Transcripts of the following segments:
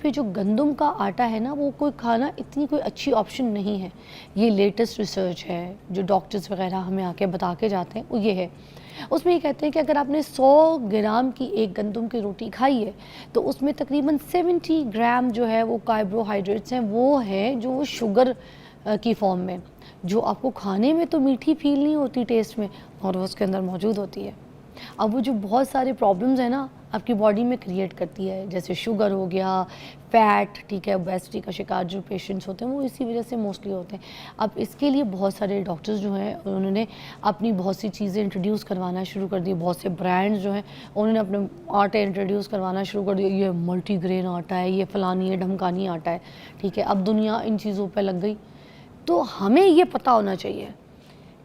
पे जो गंदम का आटा है ना, वो कोई खाना इतनी कोई अच्छी ऑप्शन नहीं है। ये लेटेस्ट रिसर्च है जो डॉक्टर्स वगैरह हमें आके बता के जाते हैं, वो ये है। उसमें ये कहते हैं कि अगर आपने 100 ग्राम की एक गंदम की रोटी खाई है तो उसमें तकरीबन 70 ग्राम जो है वो कार्बोहाइड्रेट्स हैं, वो है जो शुगर की फॉर्म में, जो आपको खाने में तो मीठी फील नहीं होती टेस्ट में, और वो उसके अंदर मौजूद होती है। अब वो जो बहुत सारे प्रॉब्लम्स हैं ना आपकी बॉडी में क्रिएट करती है, जैसे शुगर हो गया, फैट, ठीक है, ओबेसिटी का शिकार जो पेशेंट्स होते हैं वो इसी वजह से मोस्टली होते हैं। अब इसके लिए बहुत सारे डॉक्टर्स जो हैं उन्होंने अपनी बहुत सी चीज़ें इंट्रोड्यूस करवाना शुरू कर दी, बहुत से ब्रांड्स जो हैं उन्होंने अपने आटे इंट्रोड्यूस करवाना शुरू कर दिया, ये मल्टीग्रेन आटा है, ये फलानी है ढमकानी आटा है, ठीक है। अब दुनिया इन चीज़ों पर लग गई, तो हमें ये पता होना चाहिए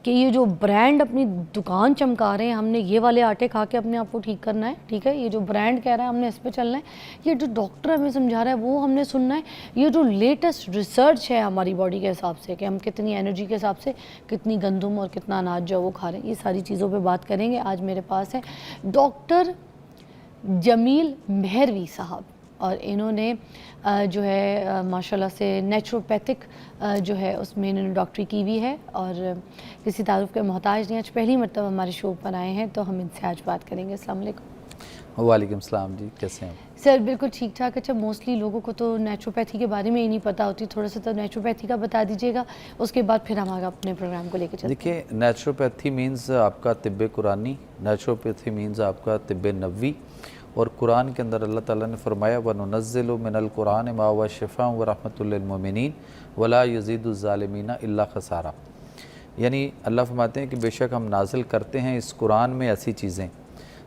कि ये जो ब्रांड अपनी दुकान चमका रहे हैं, हमने ये वाले आटे खा के अपने आप को ठीक करना है, ठीक है। ये जो ब्रांड कह रहा है हमने इस पे चलना है, ये जो डॉक्टर हमें समझा रहा है वो हमने सुनना है, ये जो लेटेस्ट रिसर्च है हमारी बॉडी के हिसाब से कि हम कितनी एनर्जी के हिसाब से कितनी गंदम और कितना अनाज जो है वो खा रहे हैं, ये सारी चीज़ों पर बात करेंगे। आज मेरे पास है डॉक्टर जमील मेहरवी साहब, और इन्होंने जो है माशाल्लाह से नेचुरोपैथिक जो है उसमें इन्होंने डॉक्टरी की हुई है और किसी तारुफ के मोहताज नहीं। आज पहली मरतबा हमारे शो पर आए हैं तो हम इनसे आज बात करेंगे। अस्सलाम वालेकुम। वालेकुम सलाम जी, कैसे हैं सर? बिल्कुल ठीक ठाक। अच्छा, मोस्टली लोगों को तो नेचुरोपैथी के बारे में ही नहीं पता होती, थोड़ा सा तो नेचुरोपैथी का बता दीजिएगा, उसके बाद फिर हम आगे अपने प्रोग्राम को लेकर चलते हैं। देखिए, नेचुरोपैथी मीन्स आपका तिब्बे कुरानी, नेचुरोपैथी मीन्स आपका तिब्बे नबवी, और कुरान के अंदर अल्लाह ताला ने फरमाया वनुनज़्ज़िलु मिनल कुरान मा हुवा शिफ़ाअ व रहमतुल लिल मुमिनीन वला यज़ीदु ज़ालिमीना इल्ला खसारा। यानी अल्लाह फरमाते हैं कि बेशक हम नाजिल करते हैं इस कुरान में ऐसी चीज़ें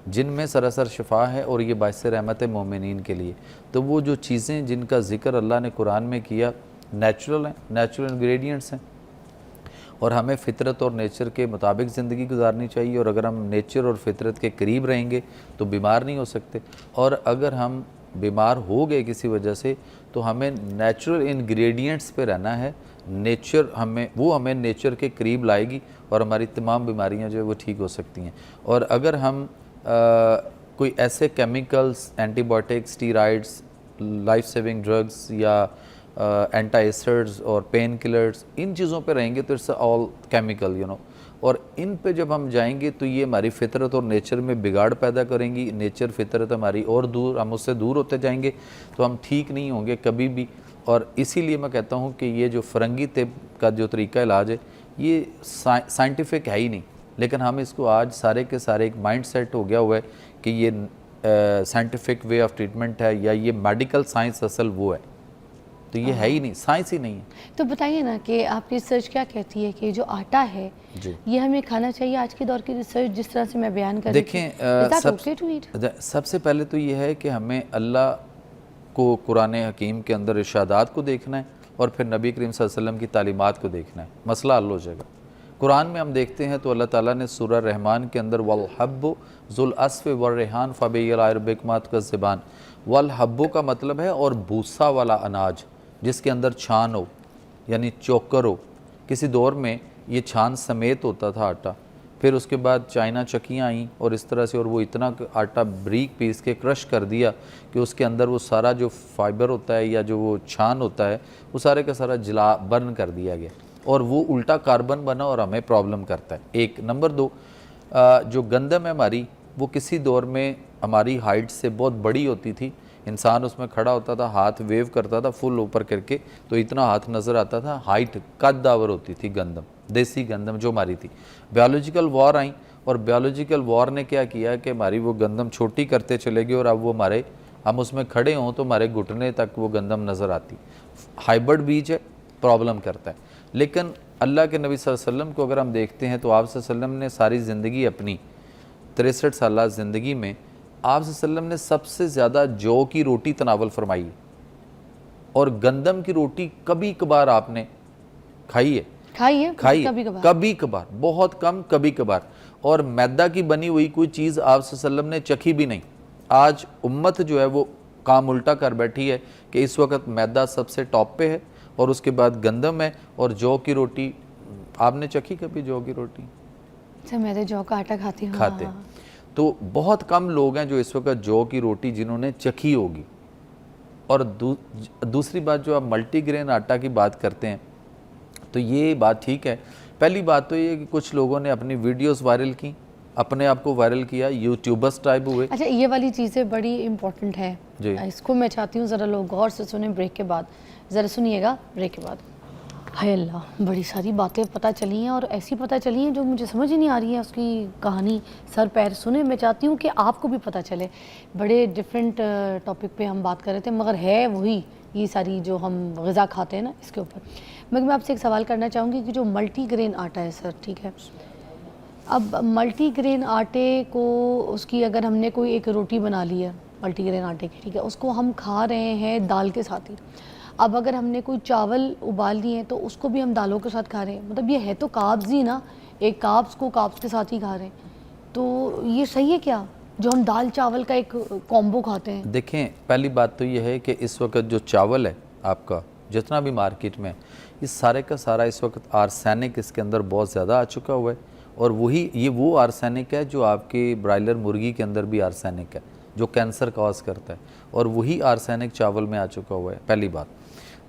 जिनमें सरासर शिफा है और ये बाइस रहमत मोमिनीन के लिए। तो वो जो चीज़ें जिनका ज़िक्र अल्लाह ने कुरान में किया नेचुरल हैं, नेचुरल इंग्रेडिएंट्स हैं, और हमें फ़ितरत और नेचर के मुताबिक ज़िंदगी गुजारनी चाहिए। और अगर हम नेचर और फितरत के करीब रहेंगे तो बीमार नहीं हो सकते, और अगर हम बीमार हो गए किसी वजह से तो हमें नेचुरल इंग्रेडिएंट्स पे रहना है। नेचर हमें नेचर के करीब लाएगी और हमारी तमाम बीमारियां जो है वो ठीक हो सकती हैं। और अगर हम कोई ऐसे chemicals, antibiotics, steroids, life saving drugs या एंटी एसिड्स और पेन किलर्स, इन चीज़ों पे रहेंगे तो इट्स ऑल केमिकल, और इन पे जब हम जाएंगे तो ये हमारी फितरत और नेचर में बिगाड़ पैदा करेंगी। नेचर फितरत हमारी और दूर, हम उससे दूर होते जाएंगे तो हम ठीक नहीं होंगे कभी भी। और इसीलिए मैं कहता हूँ कि ये जो फ़रंगी तिब का जो तरीका इलाज है ये साइंटिफिक है ही नहीं, लेकिन हम इसको आज सारे के सारे एक माइंड सेट हो गया हुआ है कि ये साइंटिफिक वे ऑफ ट्रीटमेंट है या ये मेडिकल साइंस असल वो है, तो ये है ही नहीं, साइंस ही नहीं है। तो बताइए ना कि आपकी रिसर्च क्या कहती है कि जो आटा है जी, ये हमें खाना चाहिए? आज के दौर की रिसर्च जिस तरह से मैं बयान कर रही थी, देखें सबसे पहले तो ये है कि हमें अल्लाह को कुरान हकीम के अंदर इरशादात को देखना है और फिर नबी करीम सल्लल्लाहु अलैहि वसल्लम की तालीमात को देखना है, मसला हल हो जाएगा। कुरान में हम देखते हैं तो अल्लाह ताला ने सूरह रहमान के अंदर वल हब्बु ज़ुल अस्फ़ वर रेहान फ़बिय्या रब्बिकुमा तुकज़्ज़िबान, वल हब्बु का मतलब है और भूसा वाला अनाज जिसके अंदर छान हो, यानी चोकर हो। किसी दौर में ये छान समेत होता था आटा, फिर उसके बाद चाइना चक्कियाँ आईं और इस तरह से, और वो इतना आटा बारीक पीस के क्रश कर दिया कि उसके अंदर वो सारा जो फाइबर होता है या जो वो छान होता है वो सारे का सारा जला बर्न कर दिया गया, और वो उल्टा कार्बन बना और हमें प्रॉब्लम करता है। एक नंबर दो, जो गंदम है हमारी, वो किसी दौर में हमारी हाइट से बहुत बड़ी होती थी, इंसान उसमें खड़ा होता था, हाथ वेव करता था फुल ऊपर करके तो इतना हाथ नज़र आता था, हाइट कद्दावर होती थी गंदम, देसी गंदम जो हमारी थी। बायोलॉजिकल वॉर आई और बायोलॉजिकल वॉर ने क्या किया कि हमारी वो गंदम छोटी करते चले गए, और अब वो हम उसमें खड़े हों तो हमारे घुटने तक वो गंदम नज़र आती। हाइब्रिड बीज है, प्रॉब्लम करता है। लेकिन अल्लाह के नबी सल्लल्लाहु अलैहि वसल्लम को अगर हम देखते हैं तो आप सल्लल्लाहु अलैहि वसल्लम ने सारी ज़िंदगी, अपनी 63 साल ज़िंदगी में आप सल्लम ने सबसे ज़्यादा जौ की रोटी तनावल फरमाई, और गंदम की रोटी कभी कभार आपने खाई है, कभी कभार, बहुत कम, कभी कभार। और मैदा की बनी हुई कोई चीज़ आप सल्लम ने चखी भी नहीं। आज उम्मत जो है वो काम उल्टा कर बैठी है कि इस वक्त मैदा सबसे टॉप पे है और उसके बाद गंदम है और जौ की रोटी। आपने चखी कभी जौ की रोटी? अच्छा, मैं तो जौ का आटा खाती हूँ। खाते, तो बहुत कम लोग हैं जो इस वक्त जौ की रोटी जिन्होंने चखी होगी। और दूसरी बात, जो आप मल्टीग्रेन आटा की बात करते हैं तो ये बात ठीक है। पहली बात तो ये है कि कुछ लोगों ने अपनी वीडियोस वायरल की, अपने आप को वायरल किया, यूट्यूबर्स टाइप हुए। अच्छा, ये वाली चीज़ें बड़ी इंपॉर्टेंट है जी। इसको मैं चाहती हूँ ज़रा लोग गौर से सुने ब्रेक के बाद, ज़रा सुनिएगा ब्रेक के बाद। हाय अल्लाह, बड़ी सारी बातें पता चली हैं और ऐसी पता चली हैं जो मुझे समझ ही नहीं आ रही है उसकी कहानी सर पैर सुने। मैं चाहती हूँ कि आपको भी पता चले। बड़े डिफरेंट टॉपिक पे हम बात कर रहे थे मगर है वही ये सारी जो हम ग़िज़ा खाते हैं ना इसके ऊपर। मगर मैं आपसे एक सवाल करना चाहूँगी कि जो मल्टीग्रेन आटा है सर, ठीक है, अब मल्टीग्रेन आटे को उसकी अगर हमने कोई एक रोटी बना ली है मल्टीग्रेन आटे की, ठीक है, उसको हम खा रहे हैं दाल के साथ ही। अब अगर हमने कोई चावल उबाल लिए हैं तो उसको भी हम दालों के साथ खा रहे हैं, मतलब ये है तो कार्ब्स ही ना, एक कार्ब्स को कार्ब्स के साथ ही खा रहे हैं। तो ये सही है क्या जो हम दाल चावल का एक कॉम्बो खाते हैं? देखें, पहली बात तो ये है कि इस वक्त जो चावल है आपका जितना भी मार्केट में, इस सारे का सारा इस वक्त आर्सेनिक इसके अंदर बहुत ज़्यादा आ चुका हुआ है। और वही ये वो आर्सेनिक है जो आपकी ब्रायलर मुर्गी के अंदर भी आर्सेनिक है, जो कैंसर कॉज करता है, और वही आर्सेनिक चावल में आ चुका हुआ है, पहली बात।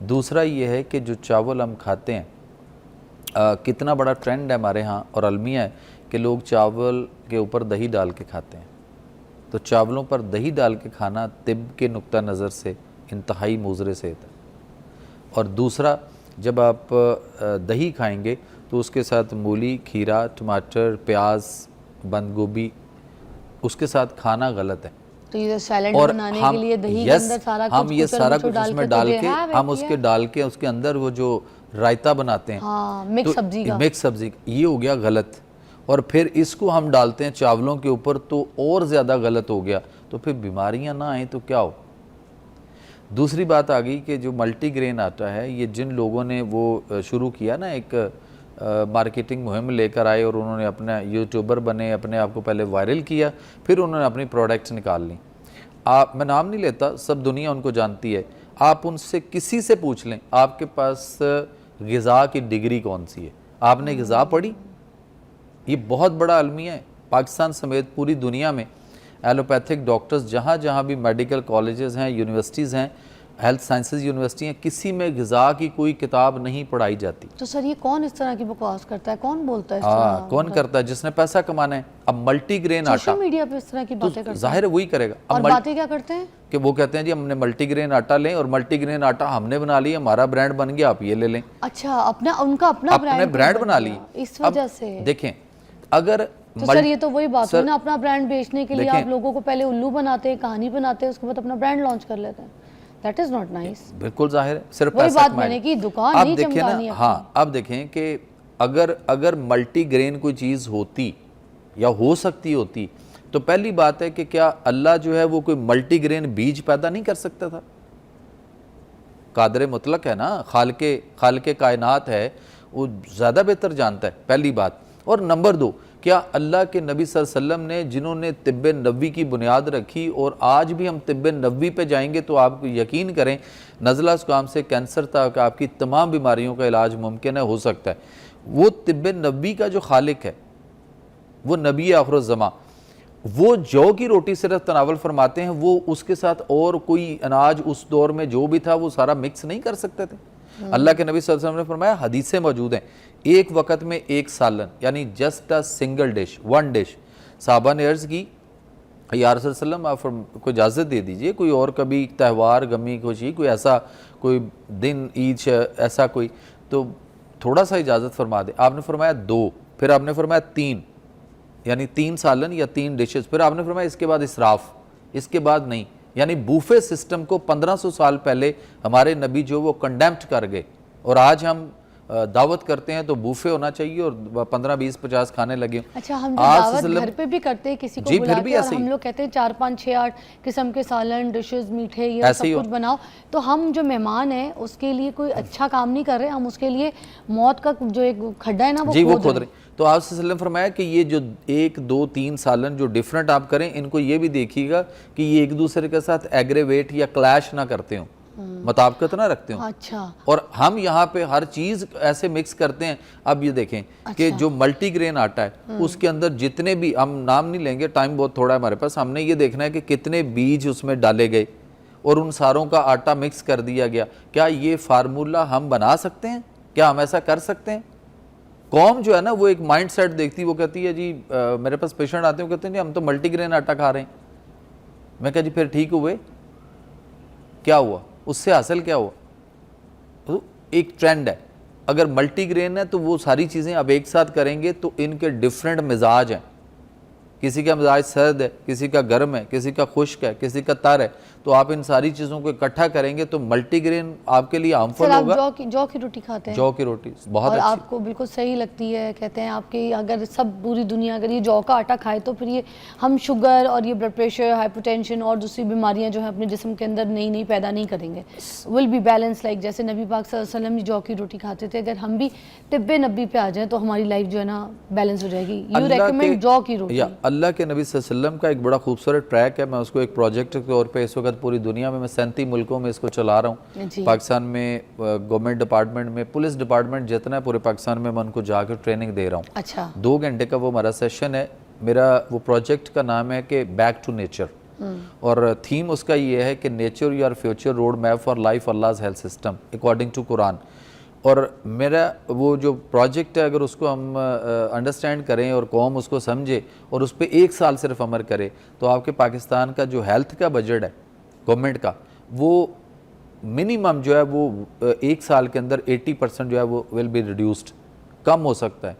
दूसरा ये है कि जो चावल हम खाते हैं, कितना बड़ा ट्रेंड है हमारे यहाँ और अलमिया है कि लोग चावल के ऊपर दही डाल के खाते हैं। तो चावलों पर दही डाल के खाना तिब के नुक्ता नज़र से इंतहाई मुज़रे से है। और दूसरा, जब आप दही खाएंगे तो उसके साथ मूली, खीरा, टमाटर, प्याज, बंद गोभी उसके साथ खाना गलत है। तो ये सैलेड बनाने के लिए दही के अंदर सारा कुछ हम ये सारा कुछ उसमें डाल के हम उसके डाल के उसके अंदर वो जो रायता बनाते हैं, हाँ, मिक्स तो सब्जी का, मिक्स सब्जी, ये हो गया गलत। और फिर इसको हम डालते हैं चावलों के ऊपर तो और ज़्यादा गलत हो गया। तो फिर बीमारियां ना आए तो क्या हो। दूसरी बात आ गई कि जो मल्टीग्रेन आटा है, ये जिन लोगों ने वो शुरू किया ना, एक मार्केटिंग मुहिम लेकर आए और उन्होंने अपना यूट्यूबर बने, अपने आप को पहले वायरल किया, फिर उन्होंने अपनी प्रोडक्ट्स निकाल ली। मैं नाम नहीं लेता, सब दुनिया उनको जानती है। आप उनसे किसी से पूछ लें आपके पास ग़िज़ा की डिग्री कौन सी है, आपने ग़िज़ा पढ़ी? ये बहुत बड़ा अलमिया है। पाकिस्तान समेत पूरी दुनिया में एलोपैथिक डॉक्टर्स जहाँ जहाँ भी मेडिकल कॉलेजेस हैं, यूनिवर्सिटीज़ हैं, हेल्थ साइंसेज यूनिवर्सिटी हैं, किसी में ग़िज़ा की कोई किताब नहीं पढ़ाई जाती। तो सर ये कौन इस तरह की बकवास करता है, कौन बोलता है इस तरह? कौन करता है? जिसने पैसा कमाना है। अब मल्टीग्रेन आटा, सोशल मीडिया पे इस तरह की बातें करते हैं, जाहिर है वही करेगा। और बातें क्या करते हैं कि वो कहते हैं जी हमने मल्टीग्रेन आटा लें और मल्टीग्रेन आटा हमने बना लिया, हमारा ब्रांड बन गया, आप ये ले लें। अच्छा, अपना उनका अपना ब्रांड बना ली इस वजह से। देखें, अगर तो सर ये तो वही बात है ना, अपना ब्रांड बेचने के लिए आप लोगों को पहले उल्लू बनाते हैं, कहानी बनाते हैं, उसके बाद अपना ब्रांड लॉन्च कर लेते हैं। That is not nice. बिल्कुल जाहिर है, सिर्फ वही बात मैंने की, दुकान नहीं चमकानी है। हाँ, अब देखें कि अगर मल्टीग्रेन कोई चीज़ होती या हो सकती होती तो पहली बात है कि क्या अल्लाह जो है वो कोई मल्टीग्रेन बीज पैदा नहीं कर सकता था? कादर मुतलक है ना, खालिके कायनात है, वो ज़्यादा बेहतर जानता है, पहली बात। और नंबर दो, क्या अल्लाह के नबी सल्लल्लाहु अलैहि वसल्लम ने जिन्होंने तिब्बे नबी की बुनियाद रखी, और आज भी हम तिब्बे नबी पे जाएंगे तो आप यकीन करें नज़ला ज़ुकाम से कैंसर तक आपकी तमाम बीमारियों का इलाज मुमकिन है, हो सकता है। वो तिब्बे नबी का जो खालिक है, वो नबी आखिरुज़्ज़मा, वो जौ की रोटी सिर्फ तनावल फरमाते हैं, वो उसके साथ और कोई अनाज उस दौर में जो भी था वो सारा मिक्स नहीं कर सकते थे। अल्लाह के नबी सल्लल्लाहु अलैहि वसल्लम ने फरमाया, हदीसें मौजूद हैं, एक वक़्त में एक सालन, यानी just a single dish, one dish. साहबा ने अर्ज़ की, या रसूल सल्लम आप को इजाज़त दे दीजिए, कोई और कभी त्यौहार, गमी, खुशी, कोई ऐसा कोई दिन, ईद, ऐसा कोई, तो थोड़ा सा इजाज़त फरमा दे। आपने फरमाया 2, फिर आपने फरमाया 3, यानी 3 सालन या 3 डिशेस, फिर आपने फरमाया इसके बाद इसराफ, इसके बाद नहीं। यानी बूफे सिस्टम को 1500 साल पहले हमारे नबी जो वो कंडेम्प्ट कर गए, और आज हम दावत करते हैं तो बूफे होना चाहिए और 15, 20, 50 खाने लगे। अच्छा, हम दावत घर पे भी करते हैं किसी को जी, बुला फिर भी के, और ऐसे हम लोग कहते हैं 4, 5, 6, 8 किस्म के सालन, डिशेस, मीठे, ये सब कुछ बनाओ। तो हम जो मेहमान हैं उसके लिए कोई अच्छा काम नहीं कर रहे, हम उसके लिए मौत का जो एक खड्डा है ना वो खोद रहे। तो आप सल्लल्लाहु अलैहि वसल्लम फरमाया कि ये जो 1, 2, 3 सालन जो डिफरेंट आप करें, इनको ये भी देखिएगा कि ये एक दूसरे के साथ एग्रेवेट या क्लैश ना करते हो, मुताबिकत ना रखते हो। अच्छा। और हम यहाँ पे हर चीज़ ऐसे मिक्स करते हैं। अब ये देखें कि जो मल्टीग्रेन आटा है उसके अंदर जितने भी, हम नाम नहीं लेंगे, टाइम बहुत थोड़ा है हमारे पास, हमने ये देखना है कि कितने बीज उसमें डाले गए और उन सारों का आटा मिक्स कर दिया गया, क्या ये फार्मूला हम बना सकते हैं? क्या हम ऐसा कर सकते हैं? कौम जो है ना वो एक माइंड सेट देखती है, वो कहती है जी मेरे पास पेशेंट आते हैं, वो कहते हैं जी हम तो मल्टीग्रेन आटा खा रहे हैं। मैं कहा जी फिर ठीक हुए, क्या हुआ उससे हासिल क्या हुआ? तो एक ट्रेंड है, अगर मल्टीग्रेन है तो वो सारी चीज़ें अब एक साथ करेंगे तो इनके डिफरेंट मिजाज हैं, किसी का मिजाज सर्द है, किसी का गर्म है, किसी का खुश्क है, किसी का तर है, तो आप इन सारी चीज़ों को इकट्ठा करेंगे तो मल्टीग्रेन आपके लिए हार्मफुल होगा। जौ की रोटी खाते हैं? जौ की रोटी बहुत और अच्छी। आपको बिल्कुल सही लगती है, कहते हैं आपकी अगर सब पूरी दुनिया अगर ये जौ का आटा खाए तो फिर ये हम शुगर और ये ब्लड प्रेशर, हाइपरटेंशन और दूसरी बीमारियां जो है अपने जिस्म के अंदर नई नई पैदा नहीं करेंगे, विल बी बैलेंस। लाइक जैसे नबी पाक सल्लल्लाहु अलैहि वसल्लम जौ की रोटी खाते थे, अगर हम भी तिब्बे नबी पे आ जाएं तो हमारी लाइफ जो है ना बैलेंस हो जाएगी। यू रेकमेंड जौ की रोटी? अल्लाह के नबी सल्लल्लाहु अलैहि वसल्लम का एक बड़ा खूबसूरत ट्रैक है, मैं उसको एक प्रोजेक्ट के तौर पे इस वक्त पूरी दुनिया में मैं 37 मुल्कों में इसको चला रहा हूँ। पाकिस्तान में गवर्नमेंट डिपार्टमेंट में, पुलिस डिपार्टमेंट जितना है पूरे पाकिस्तान में मैं उनको जाकर ट्रेनिंग दे रहा हूँ। अच्छा। 2 घंटे का वो हमारा सेशन है। मेरा वो प्रोजेक्ट का नाम है कि बैक टू नेचर, और थीम उसका ये है कि nature your future road map for life अल्लाह's health system according to Quran. और मेरा वो जो प्रोजेक्ट है अगर उसको हम अंडरस्टैंड करें और कौम उसको समझे और उस पर 1 साल सिर्फ अमल करे तो आपके पाकिस्तान का जो हेल्थ का बजट है गवर्नमेंट का, वो मिनिमम जो है वो 1 साल के अंदर 80% जो है वो विल बी रिड्यूस्ड, कम हो सकता है।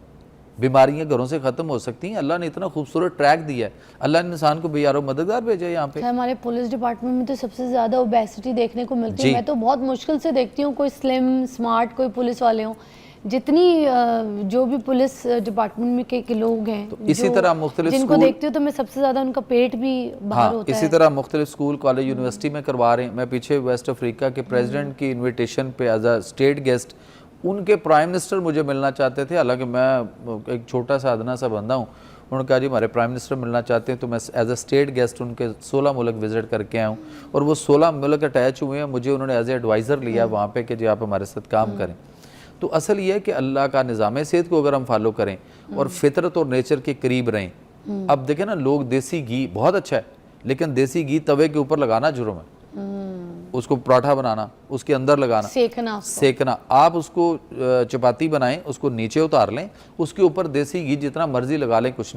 बीमारियां घरों से ख़त्म हो सकती हैं। अल्लाह ने इतना खूबसूरत ट्रैक दिया है, अल्लाह ने इंसान को बेयारो मददगार भेजा है यहाँ पे। हमारे पुलिस डिपार्टमेंट में तो सबसे ज़्यादा ओबेसिटी देखने को मिलती है। मैं तो बहुत मुश्किल से देखती हूँ कोई स्लिम स्मार्ट कोई पुलिस वाले हों। जितनी जो भी पुलिस डिपार्टमेंट में के लोग हैं तो इसी तरह मुख्तलिफ जिनको देखती हूँ तो मैं सबसे ज़्यादा उनका पेट भी बाहर होता है। इसी तरह मुख्तलिफ स्कूल कॉलेज यूनिवर्सिटी में करवा रहे हैं। मैं पीछे वेस्ट अफ्रीका के प्रेसिडेंट की इन्विटेशन पे एज अ स्टेट गेस्ट उनके प्राइम मिनिस्टर मुझे मिलना चाहते थे, हालांकि मैं एक छोटा सा अदना सा बंदा हूँ। उन्होंने कहा जी हमारे प्राइम मिनिस्टर मिलना चाहते हैं, तो मैं एज अ स्टेट गेस्ट उनके 16 मुल्क विजिट करके आया हूँ और वो 16 मुल्क अटैच हुए हैं। मुझे उन्होंने एज ए एडवाइज़र लिया वहाँ पे कि जी आप हमारे साथ काम करें। तो असल ये है कि अल्लाह का निज़ाम सेहत को अगर हम फॉलो करें और फितरत और नेचर के करीब रहें। अब देखें ना, लोग देसी घी बहुत अच्छा है, लेकिन देसी घी तवे के ऊपर लगाना जुर्म है। उसको पराठा बनाना, उसके अंदर लगाना, सेकना। आप उसको चपाती बनाएं, उसको नीचे उतार लें, उसके ऊपर देसी घी जितना मर्जी लगा लें, कुछ